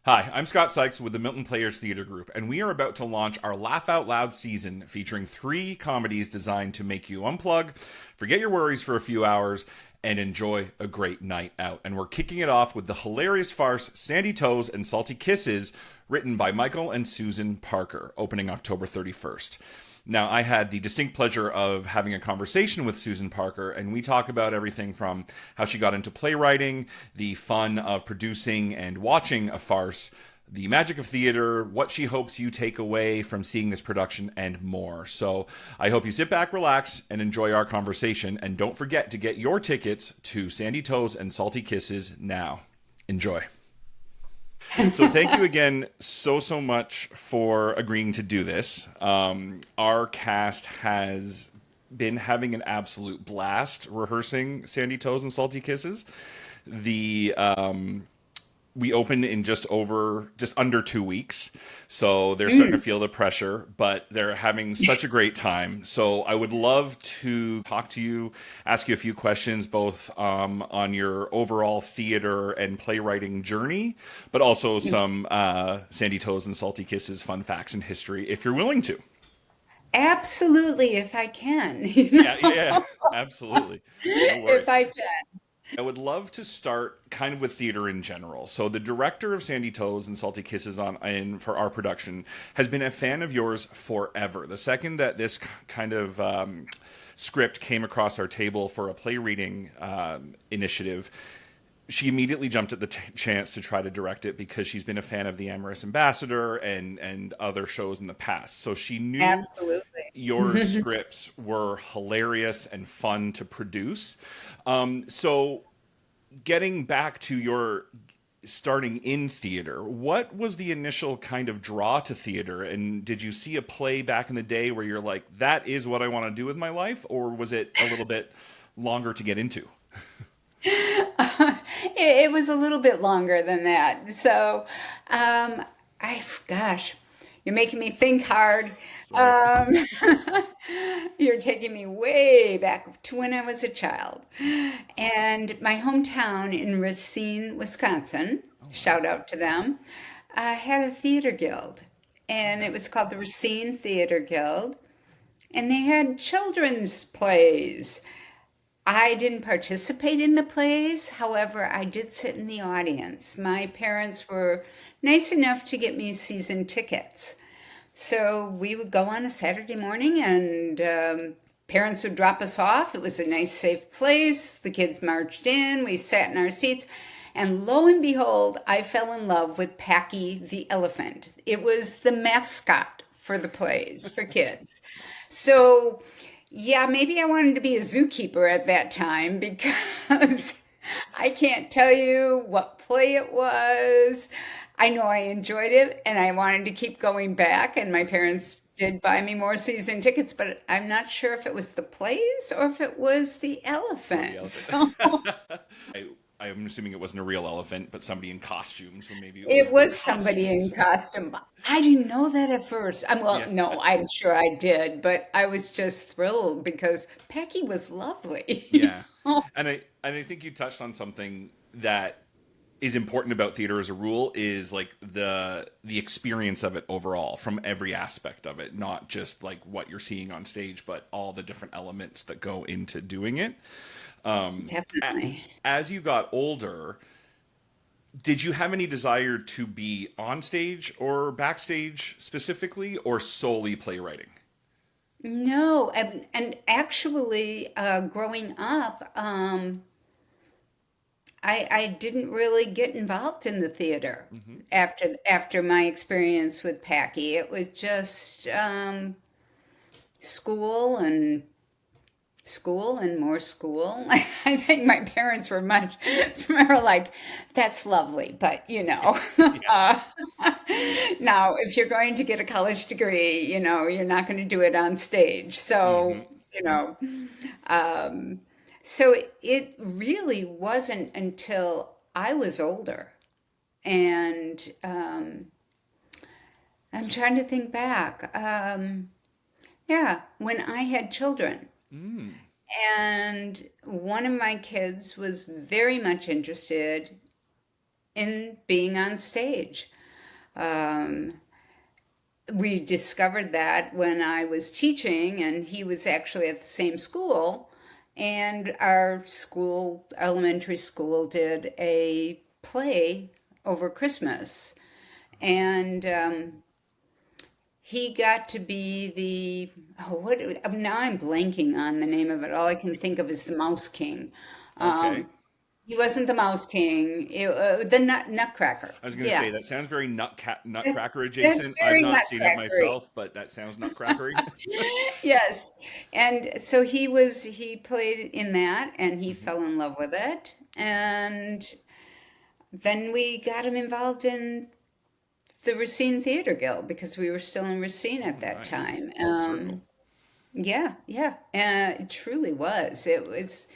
Hi, I'm Scott Sykes with the Milton Players Theatre Group, and we are about to launch our Laugh Out Loud season featuring three comedies designed to make you unplug, forget your worries for a few hours, and enjoy a great night out. And we're kicking it off with the hilarious farce Sandy Toes and Salty Kisses, written by Michael and Susan Parker, opening October 31st. Now, I had the distinct pleasure of having a conversation with Susan Parker, and we talk about everything from how she got into playwriting, the fun of producing and watching a farce, the magic of theater, what she hopes you take away from seeing this production, and more. So I hope you sit back, relax, and enjoy our conversation. And don't forget to get your tickets to Sandy Toes and Salty Kisses now. Enjoy. So thank you again so much for agreeing to do this. Our cast has been having an absolute blast rehearsing Sandy Toes and Salty Kisses. The We opened in just under 2 weeks, so they're starting to feel the pressure, but they're having such a great time. So I would love to talk to you, ask you a few questions, both on your overall theater and playwriting journey, but also some Sandy Toes and Salty Kisses fun facts and history, if you're willing to. Absolutely, if I can, Yeah, absolutely. No if worries. I can. I would love to start kind of with theater in general. So the director of Sandy Toes and Salty Kisses for our production has been a fan of yours forever. The second that this kind of script came across our table for a play reading initiative, she immediately jumped at the chance to try to direct it because she's been a fan of The Amorous Ambassador and other shows in the past. So she knew Absolutely. your scripts were hilarious and fun to produce. So getting back to your starting in theater, what was the initial kind of draw to theater? And did you see a play back in the day where you're like, that is what I want to do with my life? Or was it a little bit longer to get into? It was a little bit longer than that. So, gosh, you're making me think hard. Sorry. Um, you're taking me way back to when I was a child. And my hometown in Racine, Wisconsin, Oh, wow. shout out to them, had a theater guild. And Okay. it was called the Racine Theater Guild. And they had children's plays. I didn't participate in the plays. However, I did sit in the audience. My parents were nice enough to get me season tickets. So we would go on a Saturday morning and parents would drop us off. It was a nice, safe place. The kids marched in. We sat in our seats. And lo and behold, I fell in love with Packy the elephant. It was the mascot for the plays for kids. So, yeah, maybe I wanted to be a zookeeper at that time because I can't tell you what play it was. I know I enjoyed it and I wanted to keep going back, and my parents did buy me more season tickets, but I'm not sure if it was the plays or if it was the Or the elephant. elephant. So I, I'm assuming it wasn't a real elephant, but somebody in costume. So maybe it it was the was somebody in costumes. costume. I didn't know that at first. Well, Yeah. no, I'm sure I did, but I was just thrilled because Pecky was lovely. Yeah. And I think you touched on something that is important about theater as a rule is like the experience of it overall from every aspect of it, not just like what you're seeing on stage, but all the different elements that go into doing it. A- Definitely. As you got older, did you have any desire to be on stage or backstage specifically, or solely playwriting? No, and actually, growing up, I didn't really get involved in the theater Hmm. after my experience with Packy. It was just school and school and more school. I think my parents were were like, "That's lovely, but Yeah. uh, now if you're going to get a college degree, you're not going to do it on stage." Hmm. You know, um, so it really wasn't until I was older, and I'm trying to think back. Yeah, when I had children. Mm. And one of my kids was very much interested in being on stage. Um, we discovered that when I was teaching, and he was actually at the same school. And our school, elementary school, did a play over Christmas. And he got to be now I'm blanking on the name of it. All I can think of is the Mouse King. Okay. Um, he wasn't the Mouse King, the Nutcracker. I was going to Yeah, say that sounds very that's, nutcracker that's adjacent. I've very not seen it Nutcrackery. myself, but that sounds nutcrackery. Yes. And so he played in that and he fell in love with it. And then we got him involved in the Racine Theater Guild because we were still in Racine at Oh, that nice. time. Full circle. Yeah, yeah. It truly was. It was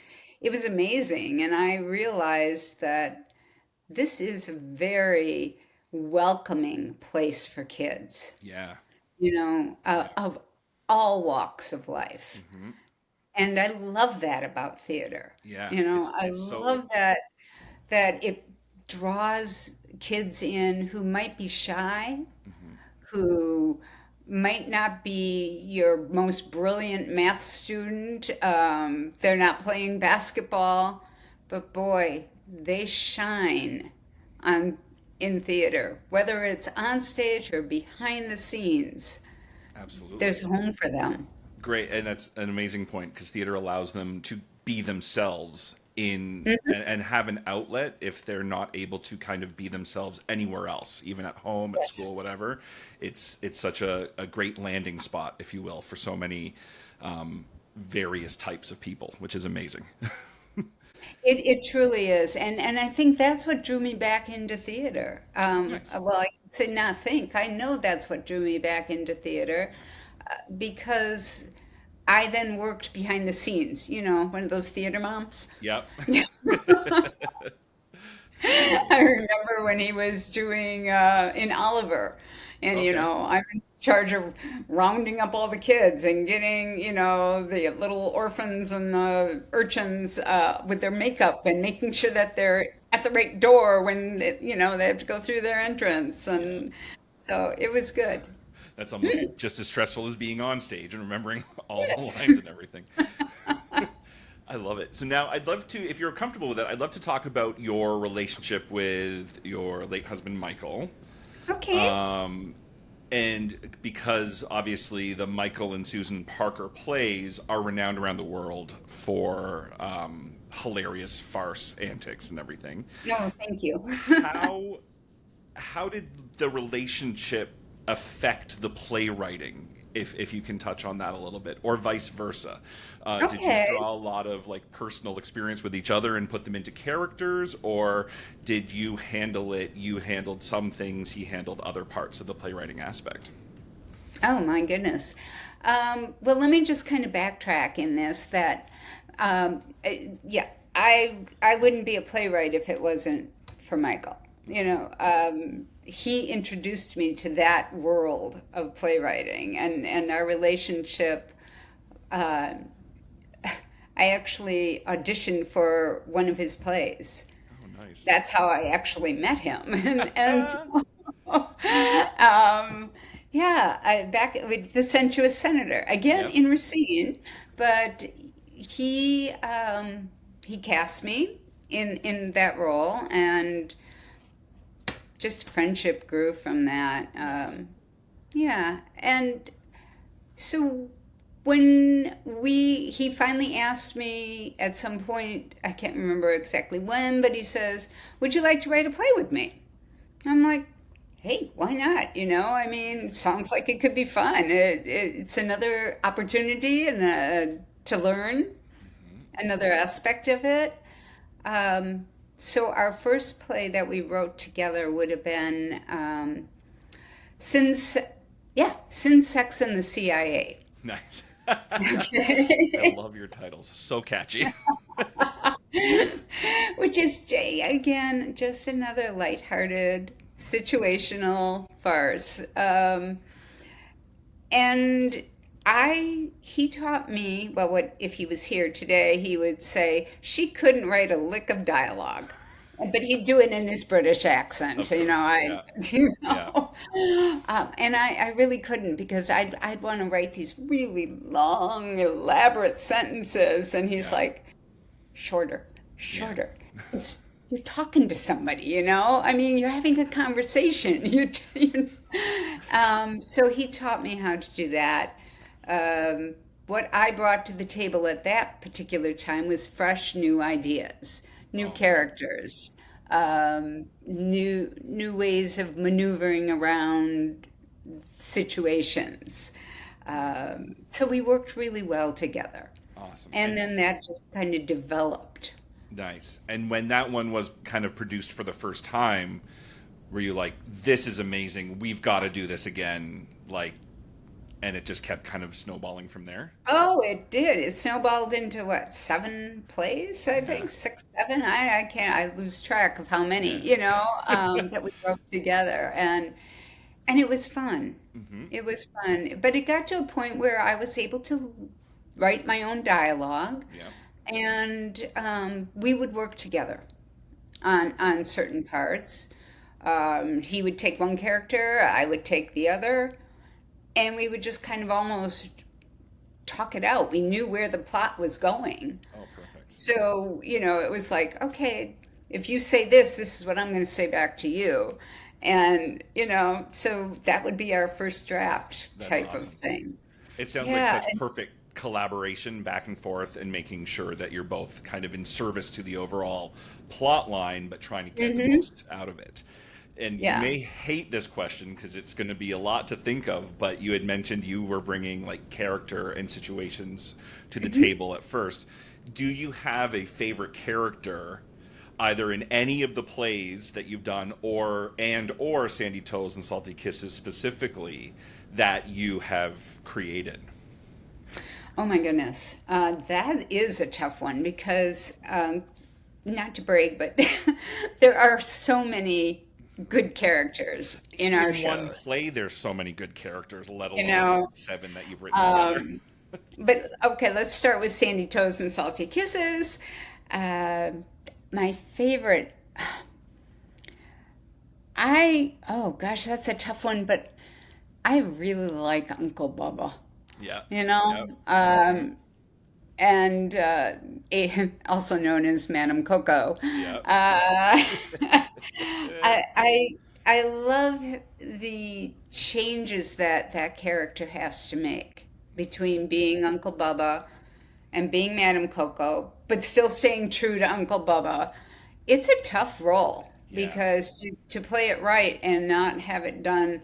amazing. And I realized that this is a very welcoming place for kids, Yeah. of Yeah. all walks of life. Hmm. And I love that about theater. Yeah. I It's so. love that it draws kids in who might be shy, Mhm. who might not be your most brilliant math student. They're not playing basketball, but boy, they shine on in theater, whether it's on stage or behind the scenes. Absolutely. There's a home for them. Great, and that's an amazing point because theater allows them to be themselves Mhm. and have an outlet if they're not able to kind of be themselves anywhere else, even at home, at Yes. school, whatever. It's such a great landing spot, if you will, for so many various types of people, which is amazing. It truly is, and I think that's what drew me back into theater. Nice. Well, I say not think. I know that's what drew me back into theater because I then worked behind the scenes. One of those theater moms. Yep. I remember when he was doing in Oliver, and Okay. I'm in charge of rounding up all the kids and getting the little orphans and the urchins with their makeup and making sure that they're at the right door when they have to go through their entrance, Yeah. and so it was good. That's almost just as stressful as being on stage and remembering all the Yes. lines and everything. I love it. So now I'd love to, if you're comfortable with it, I'd love to talk about your relationship with your late husband, Michael. Okay. Um, and because obviously the Michael and Susan Parker plays are renowned around the world for hilarious farce antics and everything. No, thank you. How how did the relationship affect the playwriting? If you can touch on that a little bit, or vice versa, did you Okay. draw a lot of like personal experience with each other and put them into characters, or did you handle it? You handled some things, he handled other parts of the playwriting aspect. Oh my goodness. Well, let me just kind of backtrack in this that, yeah, I wouldn't be a playwright if it wasn't for Michael. He introduced me to that world of playwriting, and our relationship. Uh, I actually auditioned for one of his plays. Oh, nice. That's how I actually met him. And so, yeah, back with the sensuous senator again Yep. in Racine, but he cast me in that role, and just friendship grew from that. Nice. Yeah, and so when he finally asked me at some point, I can't remember exactly when, but he says, "Would you like to write a play with me?" I'm like, "Hey, why not?" I mean, sounds like it could be fun. It's another opportunity and to learn Hmm. another aspect of it. So our first play that we wrote together would have been since, yeah, since Sex and the CIA. Nice. I Okay. love your titles. So catchy. Which is, again, just another lighthearted, situational farce. And he taught me, well, what if he was here today, he would say, she couldn't write a lick of dialogue. but he'd do it in his British accent, Of course. Yeah. you Yeah. know, and I really couldn't because I'd want to write these really long, elaborate sentences, and he's Yeah. like, shorter, Yeah. shorter. You're talking to somebody, you know? I mean, you're having a conversation. So he taught me how to do that. What I brought to the table at that particular time was fresh, new ideas, new Oh, good. characters, new ways of maneuvering around situations. So we worked really well together. Awesome. And then that just kind of developed. Nice. And when that one was kind of produced for the first time, were you like, this is amazing. We've got to do this again. Like, and it just kept kind of snowballing from there. Oh, it did. It snowballed into what, 7 plays, I Yeah. think, 6, 7. I can't, I lose track of how many, Yeah. that we wrote together. And it was fun. Hmm. It was fun. But it got to a point where I was able to write my own dialogue, Yeah. and we would work together on certain parts. He would take one character, I would take the other, and we would just kind of almost talk it out. We knew where the plot was going. Oh, perfect. So, it was like, okay, if you say this, this is what I'm going to say back to you. And, so that would be our first draft That's type of awesome. thing. It sounds like Yeah. such perfect collaboration back and forth and making sure that you're both kind of in service to the overall plot line, but trying to get the Hmm. most out of it. And you Yeah. may hate this question because it's going to be a lot to think of, but you had mentioned you were bringing like character and situations to the Hmm. table at first. Do you have a favorite character either in any of the plays that you've done or Sandy Toes and Salty Kisses specifically that you have created? Oh my goodness. That is a tough one because, not to brag, but there are so many good characters in our In one shows. play, there's so many good characters, let You alone know, 7 that you've written together. um, but okay, let's start with Sandy Toes and Salty Kisses. Uh, my favorite, oh gosh, that's a tough one, but I really like Uncle Bubba, Yeah. you know, Yep. and also known as Madame Coco. Yep. I love the changes that that character has to make between being Uncle Bubba and being Madame Coco, but still staying true to Uncle Bubba. It's a tough role Yeah. because to play it right and not have it done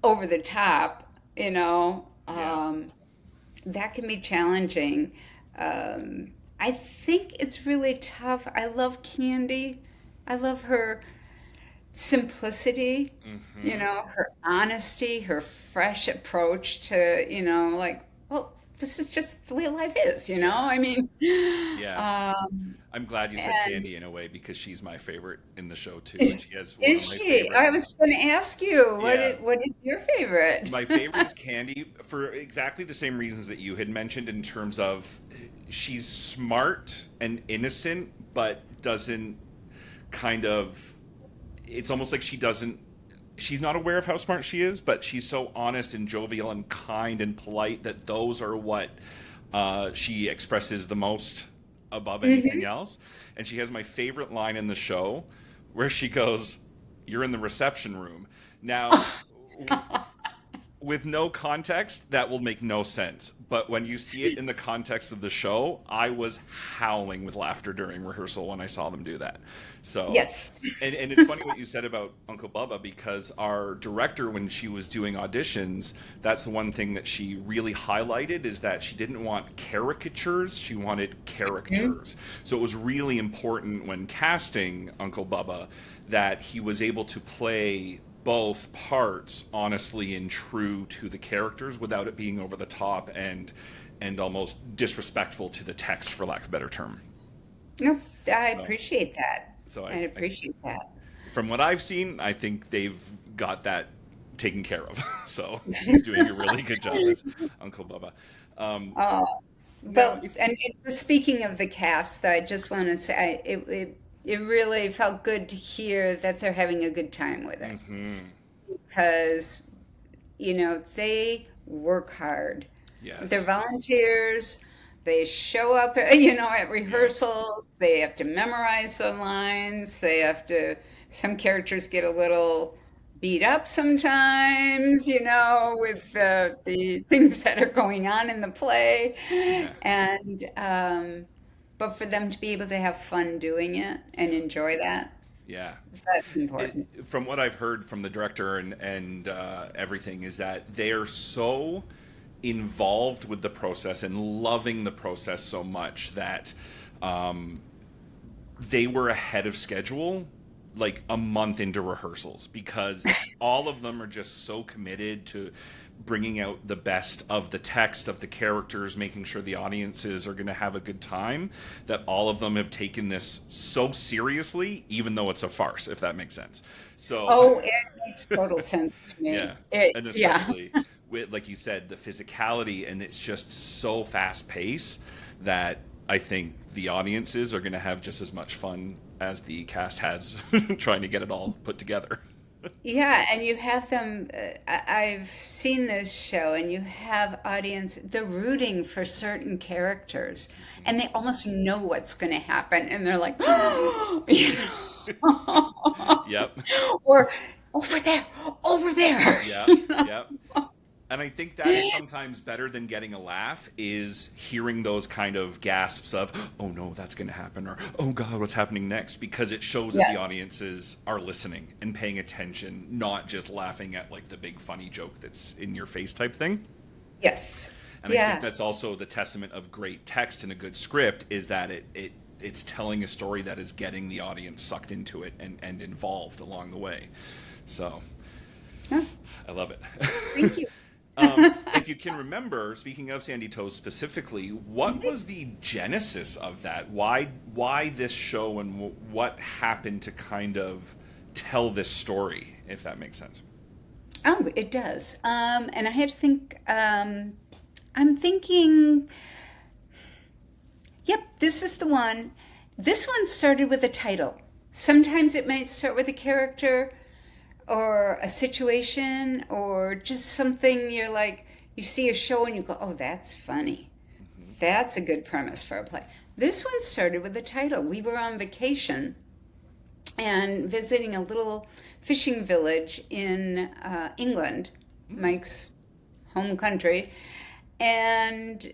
over the top, Yeah. that can be challenging. I think it's really tough. I love Candy. I love her simplicity, Hmm. her honesty, her fresh approach to, like, well, this is just the way life is, Yeah. I mean, Yeah. um, I'm glad you said and Candy in a way because she's my favorite in the show too, and she has one of is my she? favorite. I was going to ask you, Yeah. what is your favorite? My favorite is Candy for exactly the same reasons that you had mentioned in terms of she's smart and innocent, but doesn't kind of. It's almost like she doesn't. She's not aware of how smart she is, but she's so honest and jovial and kind and polite that those are what she expresses the most above anything Hmm. else. And she has my favorite line in the show where she goes, "You're in the reception room." Now, with no context, that will make no sense. But when you see it in the context of the show, I was howling with laughter during rehearsal when I saw them do that. So, Yes. and it's funny what you said about Uncle Bubba because our director, when she was doing auditions, that's the one thing that she really highlighted is that she didn't want caricatures, she wanted Mhm. characters. So it was really important when casting Uncle Bubba that he was able to play both parts honestly and true to the characters without it being over the top and almost disrespectful to the text for lack of a better term. No, I So appreciate that. so I appreciate that. from what I've seen, I think they've got that taken care of. So he's doing a really good job as Uncle Bubba. Um, Uh, now but if and speaking of the cast, I just want to say it it really felt good to hear that they're having a good time with it Mm-hmm. because, they work hard. They're Yes. volunteers. They show up, at Yep. rehearsals. They have to memorize the lines. Some characters get a little beat up sometimes, with Yes. the things that are going on in the play. Yeah. And, but for them to be able to have fun doing it and Yep. enjoy that, Yeah. that's important. From what I've heard from the director and everything, is that they are so involved with the process and loving the process so much that um, they were ahead of schedule like a month into rehearsals because all of them are just so committed to bringing out the best of the text of the characters, making sure the audiences are going to have a good time, that all of them have taken this so seriously even though it's a farce, if that makes sense. So Oh, it makes total sense to yeah, me. and Yeah. especially with, like you said, the physicality, and it's just so fast paced that I think the audiences are going to have just as much fun as the cast has trying to get it all put together. Yeah, and you have them. I've seen this show, and you have they're rooting for certain characters, and they almost know what's going to happen, and they're like, you know, Yep, or over there, over there. yep, yep. And I think that is sometimes better than getting a laugh, is hearing those kind of gasps of, oh no, that's going to happen, or oh god, what's happening next? Because it shows that the Yes, audiences are listening and paying attention, not just laughing at like the big funny joke that's in your face type thing. yes, And I think yeah. that's also the testament of great text and a good script, is that it's telling a story that is getting the audience sucked into it and involved along the way. So Huh, I love it. thank you. If you can remember, speaking of Sandy Toes specifically, what was the genesis of that? Why this show, and what happened to kind of tell this story, if that makes sense? Oh, it does. And I had to think. I'm thinking. Yep, this is the one. This one started with a title. Sometimes it might start with a character or a situation or just something you're like, you see a show and you go, oh, that's funny. Hmm. That's a good premise for a play. This one started with a title. We were on vacation and visiting a little fishing village in England, Mike's home country. And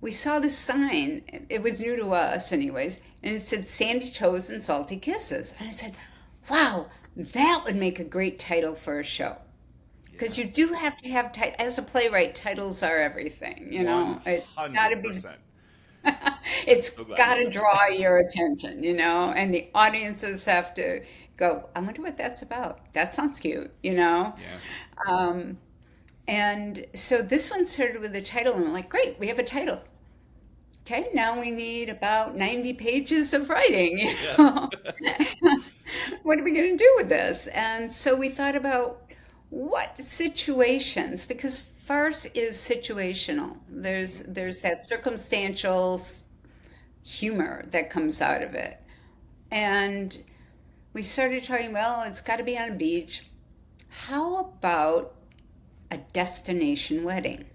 we saw this sign. It was new to us, anyways, and it said Sandy Toes and Salty Kisses. And I said, wow, that would make a great title for a show. Yeah, Because you do have to have, as a playwright, titles are everything, one It's got to hundred be, percent. it's So glad you got to said draw your attention, and the audiences have to go, I wonder what that's about. That sounds cute. yeah. Um, and so this one started with a title, and we're like, great, we have a title. Okay, now we need about 90 pages of writing. Yeah. What are we going to do with this? And so we thought about what situations, because farce is situational. There's that circumstantial humor that comes out of it. And we started talking, well, it's got to be on a beach. How about a destination wedding?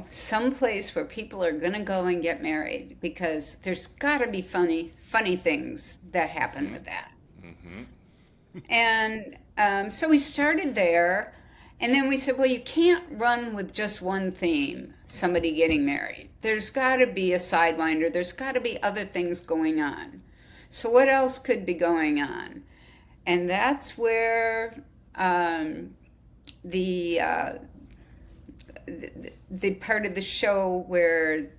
Some place where people are going to go and get married because there's got to be funny things that happen Hmm. with that. Hmm. And so we started there, and then we said, well, you can't run with just one theme, somebody getting married. There's got to be a sidewinder, there's got to be other things going on. So, what else could be going on? And that's where the, uh, the part of the show where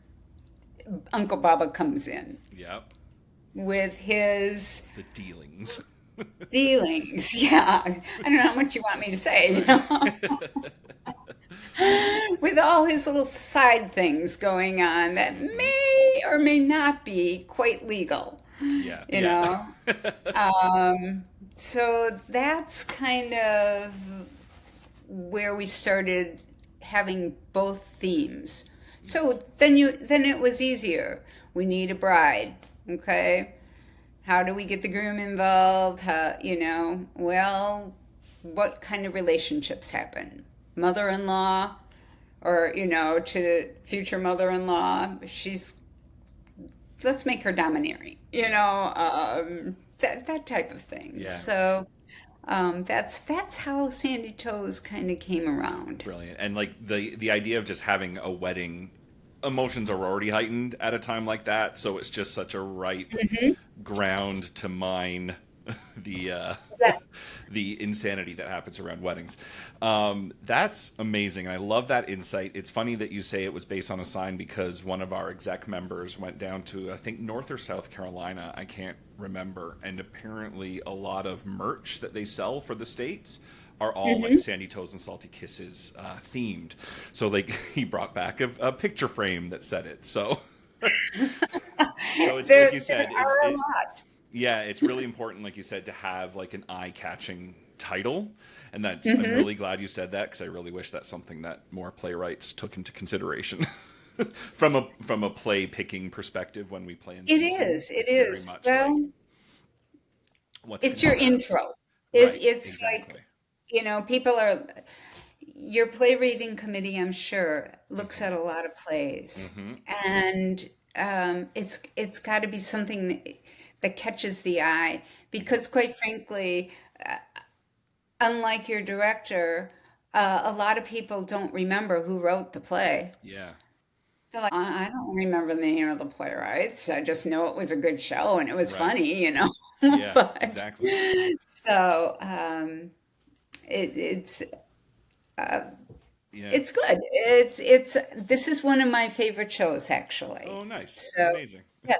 Uncle Baba comes in Yep. with his The dealings. dealings. Yeah, I don't know how much you want me to say, with all his little side things going on that Hmm. may or may not be quite legal, Yeah. you Yeah. know. Um, so that's kind of where we started having both themes. Yes. So then it was easier. We need a bride, okay? How do we get the groom involved? Well, what kind of relationships happen? Mother-in-law, or to future mother-in-law, let's make her domineering, Yeah. that type of thing. Yeah. So that's how Sandy Toes kind of came around. Brilliant. And like the idea of just having a wedding, emotions are already heightened at a time like that, so it's just such a ripe Hmm. ground to mine the That, the insanity that happens around weddings. That's amazing. I love that insight. It's funny that you say it was based on a sign because one of our exec members went down to, I think, North or South Carolina. I can't remember. And apparently, a lot of merch that they sell for the States are all like hmm. Sandy Toes and Salty Kisses themed. So like he brought back a picture frame that said it. So so it's like you There said, are a lot. yeah, it's really important, like you said, to have like an eye-catching title, and that's I'm Hmm. really glad you said that because I really wish that's something that more playwrights took into consideration from a play picking perspective when we play in It season. is. It It's very is. much like Well, what's going it's to your grab. intro. Right, It's exactly. like, people are, your play reading committee, I'm sure, looks Hmm. at a lot of plays, Hmm. and it's got to be something that catches the eye, Yep. because quite frankly, unlike your director, a lot of people don't remember who wrote the play. Yeah. They're like, I don't remember the name of the playwrights. I just know it was a good show and it was Right. funny. Yeah. But Exactly. so it's uh, Yeah. it's good. It's this is one of my favorite shows, actually. Oh, nice. So Amazing. yes,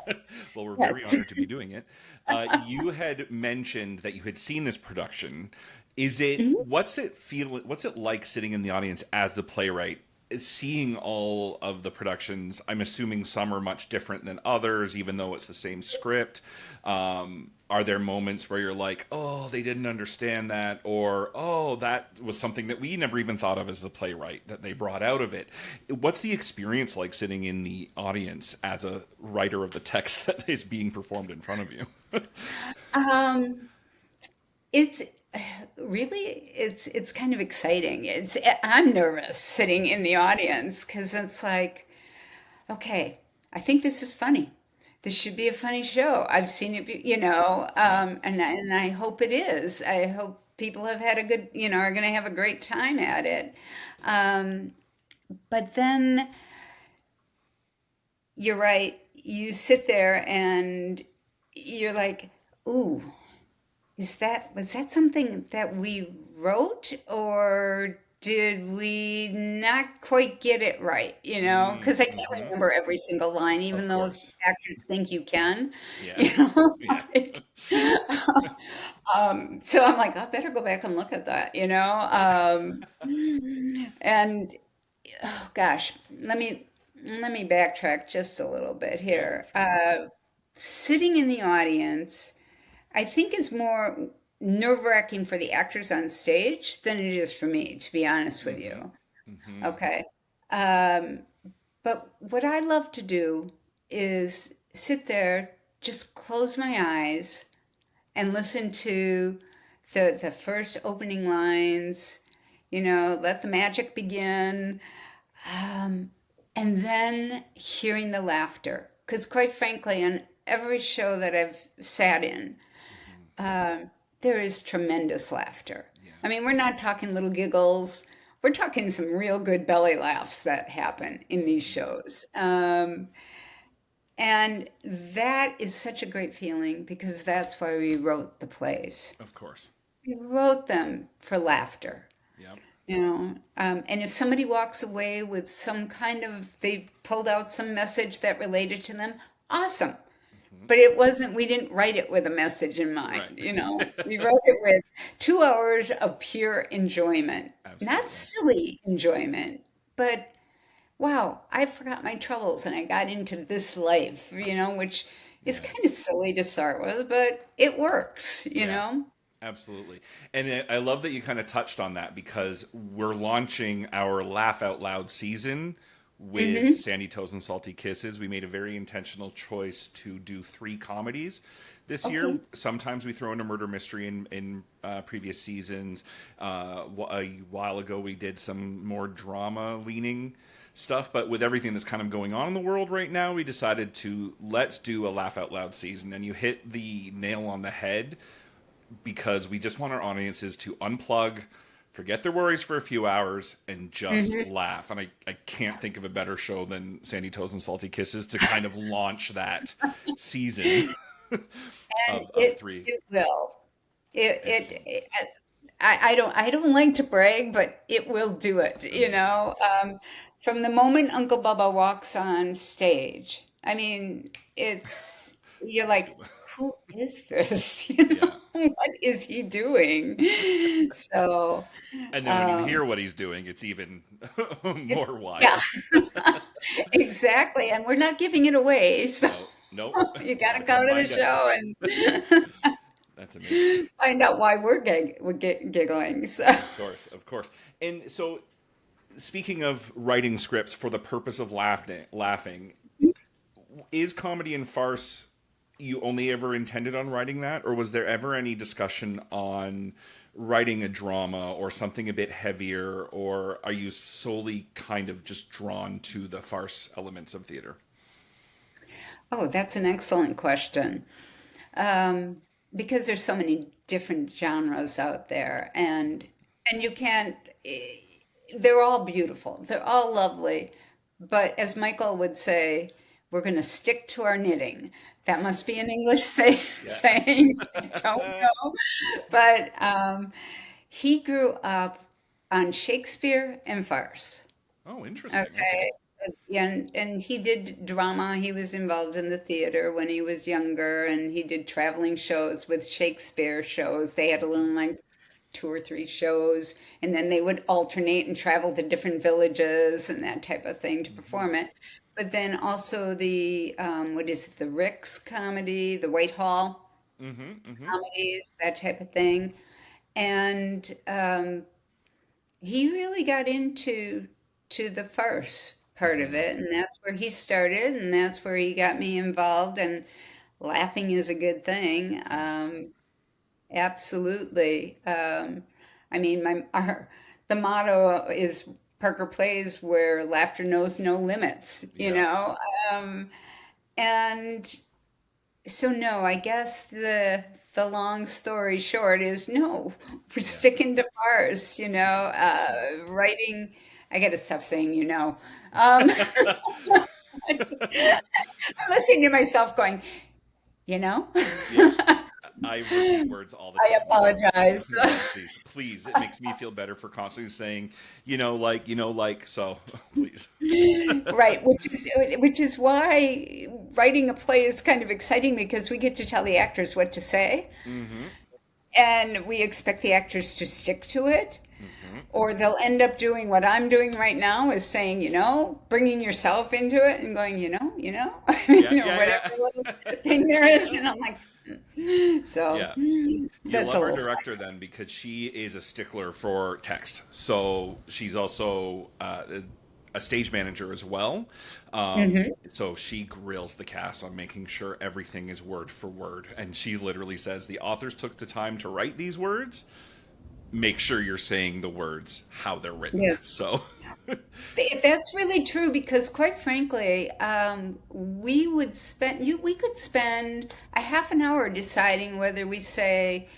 Well, we're very yes. honored to be doing it. You had mentioned that you had seen this production. Mhm. What's it like sitting in the audience as the playwright, seeing all of the productions? I'm assuming some are much different than others, even though it's the same script. Are there moments where you're like, oh, they didn't understand that, or oh, that was something that we never even thought of as the playwright that they brought out of it? What's the experience like sitting in the audience as a writer of the text that is being performed in front of you? Um, it's really it's kind of exciting. I'm nervous sitting in the audience because it's like, okay, I think this is funny. This should be a funny show. I've seen it, Yeah. and I hope it is. I hope people have had a good, are going to have a great time at it. Um, but then you're right. You sit there and you're like, ooh, was that something that we wrote, or did we not quite get it right? Because I can't Mm-hmm. remember every single line, Of even though course. actors think you can. Yeah. You know, Yeah. like, so I'm like, I better go back and look at that. And oh gosh, let me backtrack just a little bit Yeah, here. sure. Sitting in the audience, I think is more nerve-wracking for the actors on stage than it is for me, to be honest with Mm-hmm. you. Mm-hmm. Okay. Um, but what I love to do is sit there, just close my eyes and listen to the first opening lines, let the magic begin, um, and then hearing the laughter. Because quite frankly, on every show that I've sat in, Mm-hmm. uh, there is tremendous laughter. Yeah. I mean, we're not talking little giggles. We're talking some real good belly laughs that happen in these Mm-hmm. shows. And that is such a great feeling because that's why we wrote the plays. Of course. We wrote them for laughter. Yep. And if somebody walks away with some kind of, they pulled out some message that related to them, awesome. Mm-hmm. But it wasn't, we didn't write it with a message in Right. mind. We wrote it with 2 hours of pure enjoyment, not Absolutely. silly enjoyment, but wow, I forgot my troubles and I got into this life, which is Yeah. kind of silly to start with, but it works, Yeah. Absolutely. And I love that you kind of touched on that because we're launching our Laugh Out Loud season with Sandy Toes and Salty Kisses, we made a very intentional choice to do 3 comedies this year. Okay. Sometimes we throw in a murder mystery in previous seasons. A while ago, we did some more drama leaning stuff, but with everything that's kind of going on in the world right now, we decided to let's do a laugh out loud season. And you hit the nail on the head because we just want our audiences to unplug, forget their worries for a few hours, and just laugh. And I can't think of a better show than Sandy Toes and Salty Kisses to kind of launch that season And of 3. it will. Excellent. I don't like to brag, but it will do it, you Amazing. know. From the moment Uncle Bubba walks on stage, I mean, you're like, who is this? You know, Yeah. what is he doing? So, And then when you um, hear what he's doing, it's even it, more yeah, wild. exactly. And we're not giving it away, so No, nope. you got Gotta to go come to the find out. show and That's amazing. find out why we're giggling. So. Of course, of course. And so, speaking of writing scripts for the purpose of laughing, is comedy and farce you only ever intended on writing that, or was there ever any discussion on writing a drama or something a bit heavier, or are you solely kind of just drawn to the farce elements of theater? Oh, that's an excellent question. Um, because there's so many different genres out there, and you can't. They're all beautiful. They're all lovely, but as Michael would say, we're going to stick to our knitting. That must be an English Yeah. saying. I don't know, but he grew up on Shakespeare and farce. Oh, interesting. Okay. Okay. And he did drama. He was involved in the theater when he was younger, and he did traveling shows with Shakespeare shows. They had a little like 2 or 3 shows, and then they would alternate and travel to different villages and that type of thing to Hmm. perform it. But then also the what is it, the Ricks comedy, the Whitehall Hmm. Hmm. comedies, that type of thing. And he really got into the farce part of Hmm. it, and that's where he started, and that's where he got me involved. And laughing is a good thing. Yes. Absolutely. I mean, the motto is Parker Plays where laughter knows no limits, you Yeah. know. Um, and so no, I guess the long story short is no, we're Yeah. sticking to farce, you know. Excellent. Excellent. Writing, I got to stop saying you know. Um, I'm listening to myself going, you know. Yeah. I repeat words all the I time. So apologize. no, please, please. It makes me feel better for constantly saying, like. So please. Right, which is why writing a play is kind of exciting because we get to tell the actors what to say, Hmm. and we expect the actors to stick to it, Hmm. or they'll end up doing what I'm doing right now is saying, you know, bringing yourself into it and going, Yeah. you know, Yeah. whatever Yeah. little thing there is, and I'm like, so Yeah. You'll that's a love our little director then because she is a stickler for text. So she's also a stage manager as well. side. So she grills the cast on making sure everything is word for word. And she literally says the authors took the time to write these words. Make sure you're saying the words how they're written. Yes. So, That's really true because, quite frankly, we could spend a half an hour deciding whether we say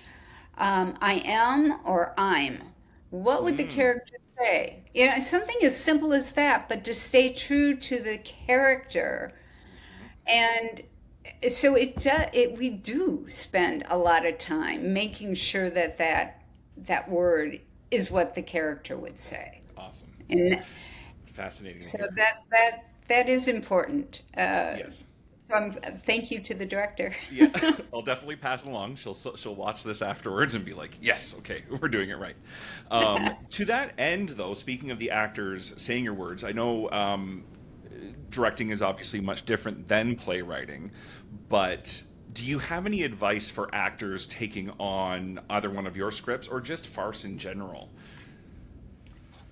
I am or I'm. What would the mm, character say? You know, something as simple as that, but to stay true to the character. And so we do spend a lot of time making sure that that word is what the character would say. awesome. And Fascinating to so hear. that is important. Yes. So thank you to the director. Yeah, I'll definitely pass it along. She'll watch this afterwards and be like, "Yes, okay, we're doing it right." To that end, though, speaking of the actors saying your words, I know directing is obviously much different than playwriting, but do you have any advice for actors taking on either one of your scripts or just farce in general?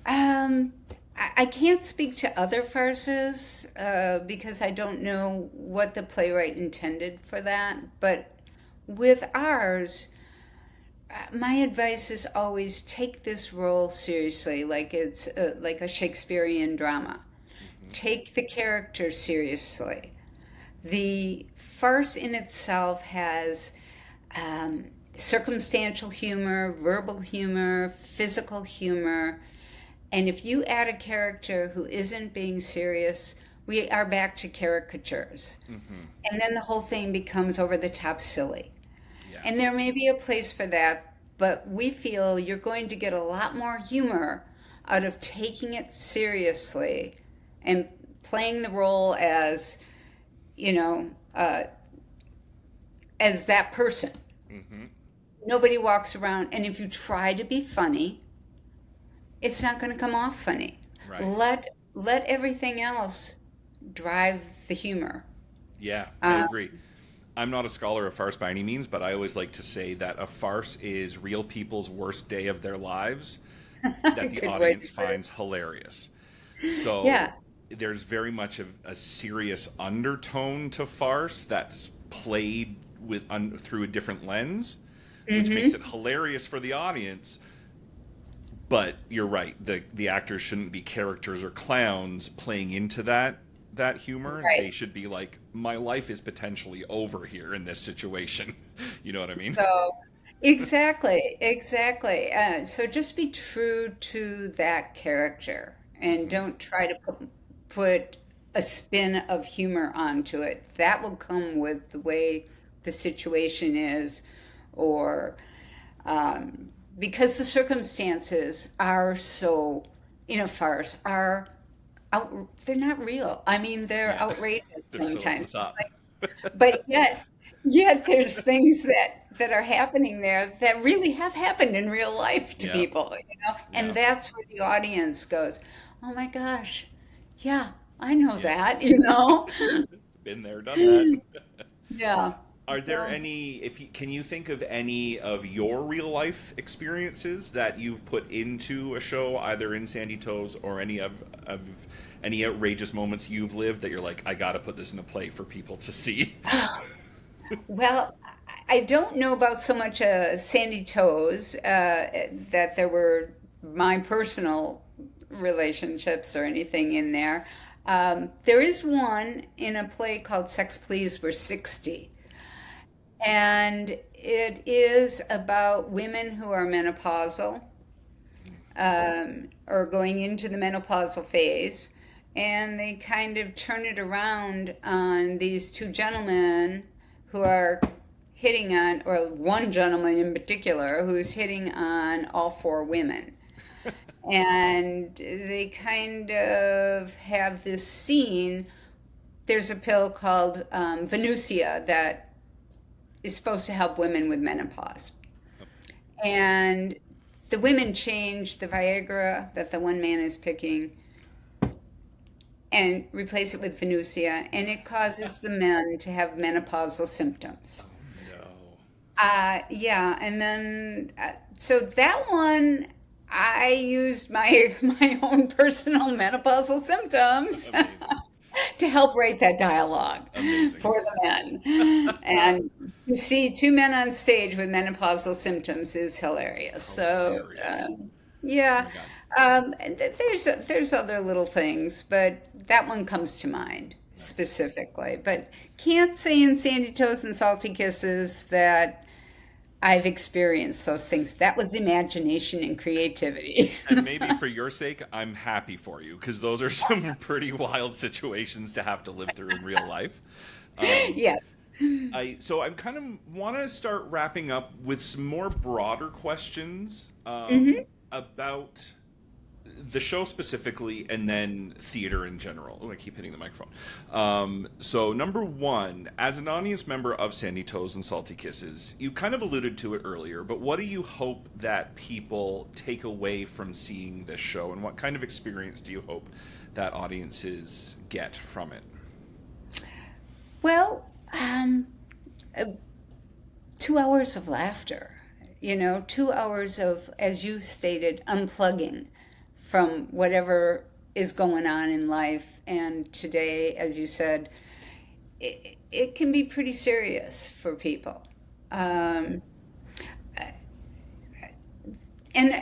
Um, I can't speak to other farces because I don't know what the playwright intended for that. But with ours, my advice is always take this role seriously, like it's like a Shakespearean drama. Hmm. Take the character seriously. The farce in itself has um, circumstantial humor, verbal humor, physical humor. And if you add a character who isn't being serious, we are back to caricatures. Hmm. And then the whole thing becomes over the top silly. Yeah. And there may be a place for that, but we feel you're going to get a lot more humor out of taking it seriously and playing the role as, you know, as that person. Hmm. Nobody walks around, and if you try to be funny, it's not going to come off funny. Right. Let everything else drive the humor. Yeah, I Uh, agree. I'm not a scholar of farce by any means, but I always like to say that a farce is real people's worst day of their lives that the Good way to audience put it. finds hilarious. So Yeah. there's very much of a serious undertone to farce that's played through a different lens, which makes Mm-hmm. it hilarious for the audience. But you're right; the actors shouldn't be characters or clowns playing into that humor. Right. They should be like, my life is potentially over here in this situation. You know what I mean? So, exactly, exactly. So just be true to that character and Hmm. don't try to put a spin of humor onto it. That will come with the way the situation is, or um, because the circumstances are so, in a farce, are out, they're not real. I mean, they're Yeah, outrageous they're so over the sometimes. top. But yet there's things that are happening there that really have happened in real life to Yeah, people, and yeah. that's where the audience goes, "Oh my gosh, yeah, I know Yeah. that," Been there, done that. Yeah. Are there So, any, if you, can you think of any of your real life experiences that you've put into a show, either in Sandy Toes or of any outrageous moments you've lived that you're like, I got to put this in a play for people to see? well, I don't know about so much Sandy Toes that there were my personal relationships or anything in there. There is one in a play called Sex Please We're 60. And it is about women who are menopausal or going into the menopausal phase. And they kind of turn it around on these two gentlemen who are hitting on, or one gentleman in particular, who's hitting on all four women. And they kind of have this scene. There's a pill called Venusia that is supposed to help women with menopause. And the women change the Viagra that the one man is picking and replace it with Venusia, and it causes the men to have menopausal symptoms. Oh no. Yeah, and then so that one I used my my own personal menopausal symptoms Amazing. to help write that dialogue Amazing. for the men. And to see two men on stage with menopausal symptoms is hilarious. So, Hilarious. Oh yeah, my God. and there's other little things, but that one comes to mind Nice. specifically. But can't say in Sandy Toast and Salty Kisses that I've experienced those things. That was imagination and creativity. And maybe for your sake, I'm happy for you because those are some pretty wild situations to have to live through in real life. Um, Yes. I'm kind of want to start wrapping up with some more broader questions Hmm. about the show specifically, and then theater in general. Oh, I keep hitting the microphone. So, number one, as an audience member of Sandy Toes and Salty Kisses, you kind of alluded to it earlier, but what do you hope that people take away from seeing this show, and what kind of experience do you hope that audiences get from it? Well, uh, 2 hours of laughter, 2 hours of, as you stated, unplugging from whatever is going on in life. And today, as you said, it can be pretty serious for people. Um, and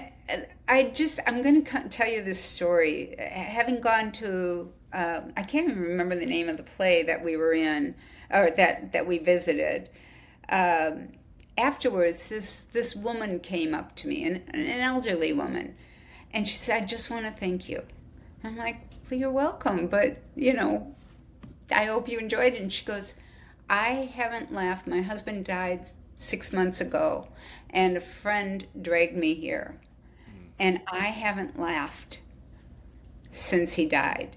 I'm going to tell you this story. Having gone to, I can't even remember the name of the play that we were in, or that we visited. Um, Afterwards, this woman came up to me, an elderly woman, and she said, "I just want to thank you." I'm like, "Well, you're welcome, but I hope you enjoyed it." And she goes, "I haven't laughed. My husband died 6 months ago, and a friend dragged me here, and I haven't laughed since he died.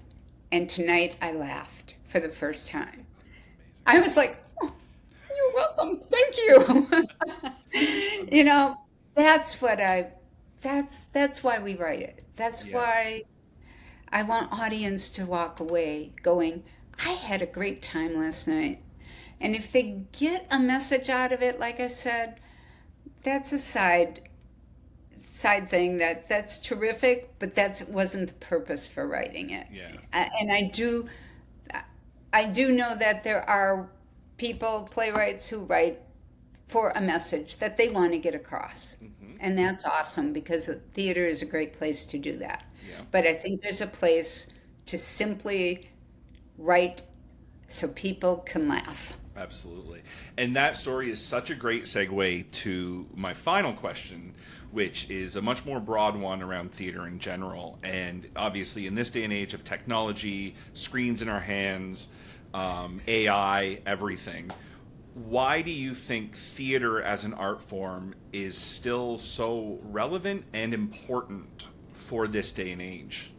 And tonight I laughed for the first time." I was like, "Oh, you're welcome. Thank you." you know, that's what I that's why we write it. That's Yeah. why I want audience to walk away going, "I had a great time last night." And if they get a message out of it, like I said, that's a side thing that's terrific, but that wasn't the purpose for writing it. Yeah. And I do know that there are people, playwrights, who write for a message that they want to get across. Hmm. And that's awesome because theater is a great place to do that. Yeah. But I think there's a place to simply write so people can laugh. Absolutely. And that story is such a great segue to my final question, which is a much more broad one around theater in general. And obviously, in this day and age of technology, screens in our hands, AI, everything, why do you think theater as an art form is still so relevant and important for this day and age?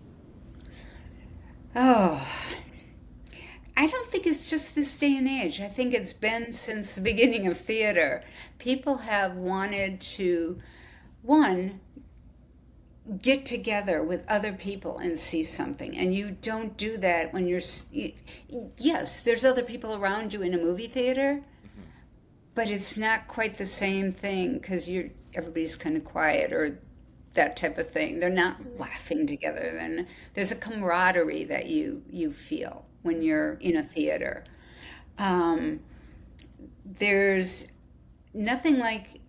Oh, I don't think it's just this day and age. I think it's been since the beginning of theater. People have wanted to, one, get together with other people and see something. And you don't do that when yes, there's other people around you in a movie theater, but it's not quite the same thing because everybody's kind of quiet or that type of thing. They're not laughing together. Then there's a camaraderie that you feel when you're in a theater. Um, there's nothing like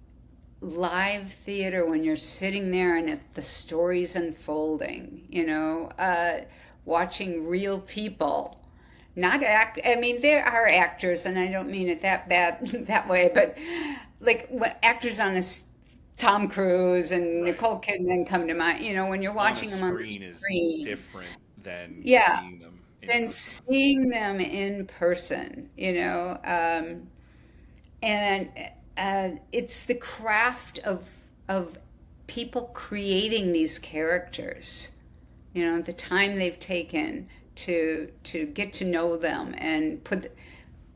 live theater when you're sitting there and the story's unfolding. Watching real people. Not act. I mean, there are actors, and I don't mean it that bad that way, but like when actors Tom Cruise and Right. Nicole Kidman come to mind. When you're On a watching them on the screen is screen, different than yeah, seeing them in then person. seeing them in person, and it's the craft of people creating these characters. The time they've taken to get to know them and put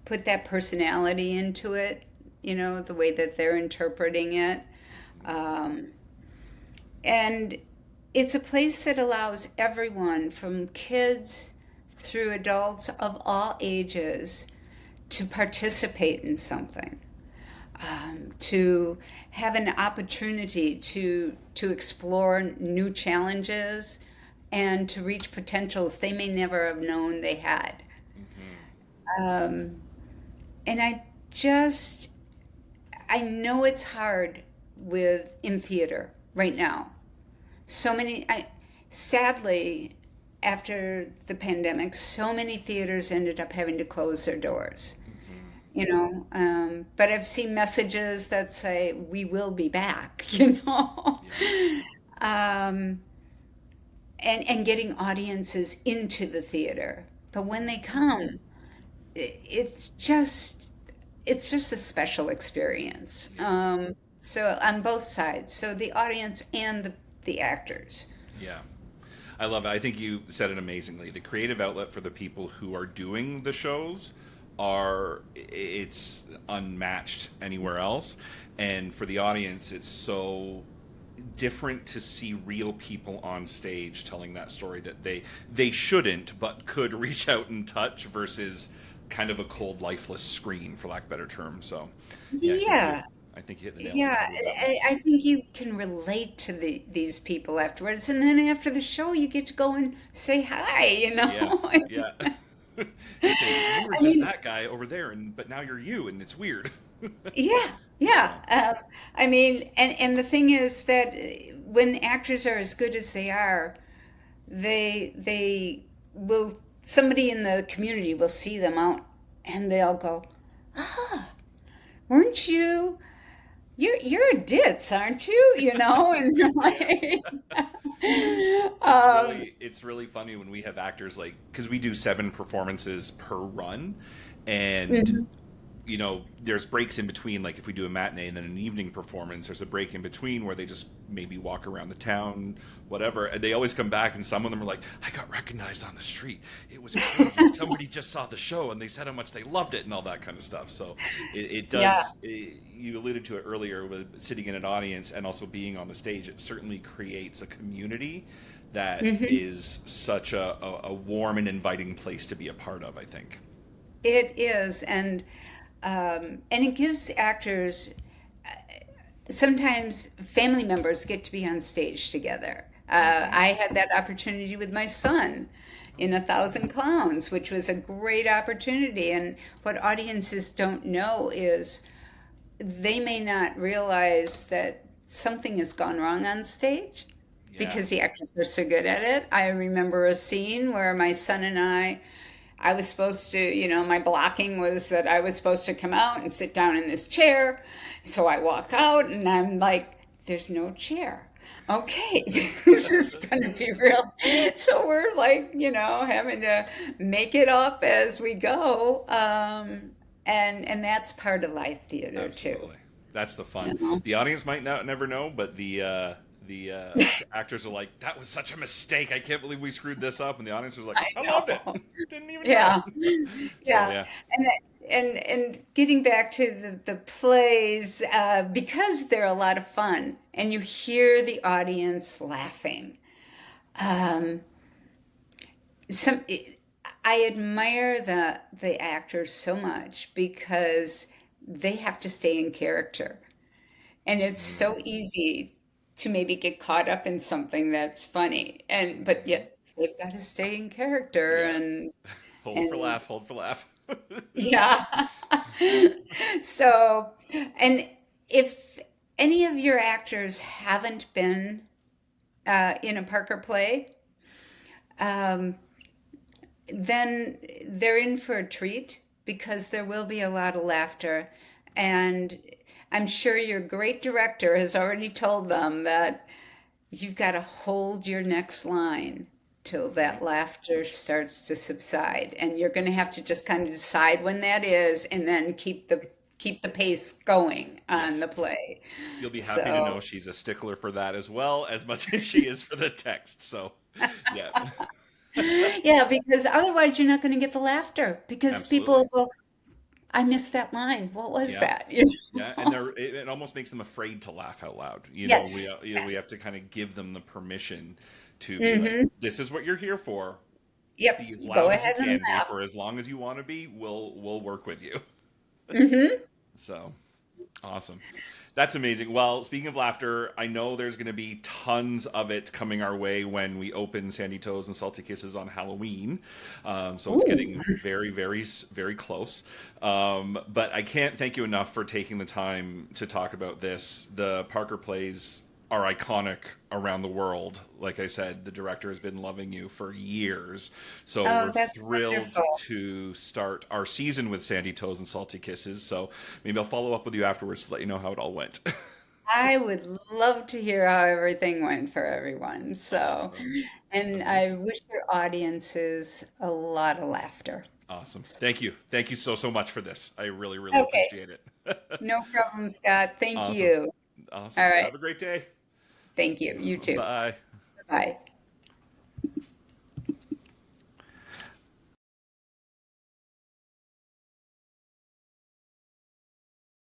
that personality into it. The way that they're interpreting it. Um, and it's a place that allows everyone from kids through adults of all ages to participate in something, to have an opportunity to explore new challenges and to reach potentials they may never have known they had. Hmm. Um, and just I know it's hard in theater right now. So many, sadly, after the pandemic, so many theaters ended up having to close their doors. But I've seen messages that say we will be back. Yeah. um, and getting audiences into the theater. But when they come, it's just a special experience. Yeah. So on both sides, so the audience and the actors. Yeah. I love it. I think you said it amazingly. The creative outlet for the people who are doing the shows it's unmatched anywhere else. And for the audience, it's so different to see real people on stage telling that story that they shouldn't but could reach out and touch versus kind of a cold lifeless screen, for lack of a better term. So yeah, Yeah, I think you hit the nail on the Yeah, head with that one. I think you can relate to these people afterwards, and then after the show, you get to go and say hi. Yeah, yeah. You say you were I just mean, that guy over there, and but now you're you, and it's weird. yeah, So yeah. I mean, and the thing is that when actors are as good as they are, they will somebody in the community will see them out, and they'll go, "Ah, weren't you? You're a ditz, aren't you?" And you're yeah, like, it's um, really funny when we have actors like because we do 7 performances per run, and mhm. there's breaks in between. Like if we do a matinee and then an evening performance, there's a break in between where they just maybe walk around the town, whatever. And they always come back, and some of them are like, "I got recognized on the street. It was crazy. Somebody just saw the show and they said how much they loved it and all that kind of stuff." So it Yeah. does. You alluded to it earlier with sitting in an audience and also being on the stage. It certainly creates a community that Hmm. is such a warm and inviting place to be a part of, I think. It is, and it gives actors sometimes family members get to be on stage together. Hmm. I had that opportunity with my son in A Thousand Clowns, which was a great opportunity. And what audiences don't know is they may not realize that something has gone wrong on stage Yeah. because the actors are so good at it. I remember a scene where my son and I was supposed to, my blocking was that I was supposed to come out and sit down in this chair. So I walk out and I'm like, there's no chair. Okay, this is going to be real. So we're like, having to make it up as we go. And that's part of live theater too. Absolutely. That's the You fun. know? The audience might not never know, but the actors are like, "That was such a mistake. I can't believe we screwed this up." And the audience was like, I "I loved it. know. Didn't even know." Yeah. So Yeah. yeah, And getting back to the plays, because they're a lot of fun and you hear the audience laughing. Um, some I admire the actors so much because they have to stay in character. And it's so mm-hmm. easy to maybe get caught up in something that's funny. But Mm-hmm. yet they've got to stay in character Yeah. Hold for and laugh. Hold for laugh. yeah. So, and if any of your actors haven't been in a Parker play, um, then they're in for a treat because there will be a lot of laughter. And I'm sure your great director has already told them that you've got to hold your next line till Hmm. that laughter starts to subside, and you're going to have to just kind of decide when that is, and then keep the pace going on Yes. the play. You'll be happy to know So she's a stickler for that as well, as much as she is for the text. So, yeah, yeah, because otherwise you're not going to get the laughter because people absolutely. will go, I missed that line. What was Yeah. that? Yeah, and it almost makes them afraid to laugh out loud. Yes, We yes. have to kind of give them the permission to be like, Hmm. "This is what you're here for. Yep. Be as Go loud as you ahead and can be laugh. for as long as you want to be. We'll work with you." Hmm. So, awesome. That's amazing. Well, speaking of laughter, I know there's going to be tons of it coming our way when we open Sandy Toes and Salty Kisses on Halloween. So it's Ooh. getting very, very, very close. But I can't thank you enough for taking the time to talk about this. The Parker plays are iconic around the world. Like I said, the director has been loving you for years. So Oh, we're that's thrilled wonderful. to start our season with Sandy Toes and Salty Kisses. So maybe I'll follow up with you afterwards to let you know how it all went. I would love to hear how everything went for everyone. So, Awesome. and I Amazing. wish your audiences a lot of laughter. Awesome. Thank you. Thank you so, so much for this. I really, really Okay, appreciate it. no problem, Scott. Thank Awesome. you. All Awesome. right. Have a great day. Thank you. You too. Bye. Bye.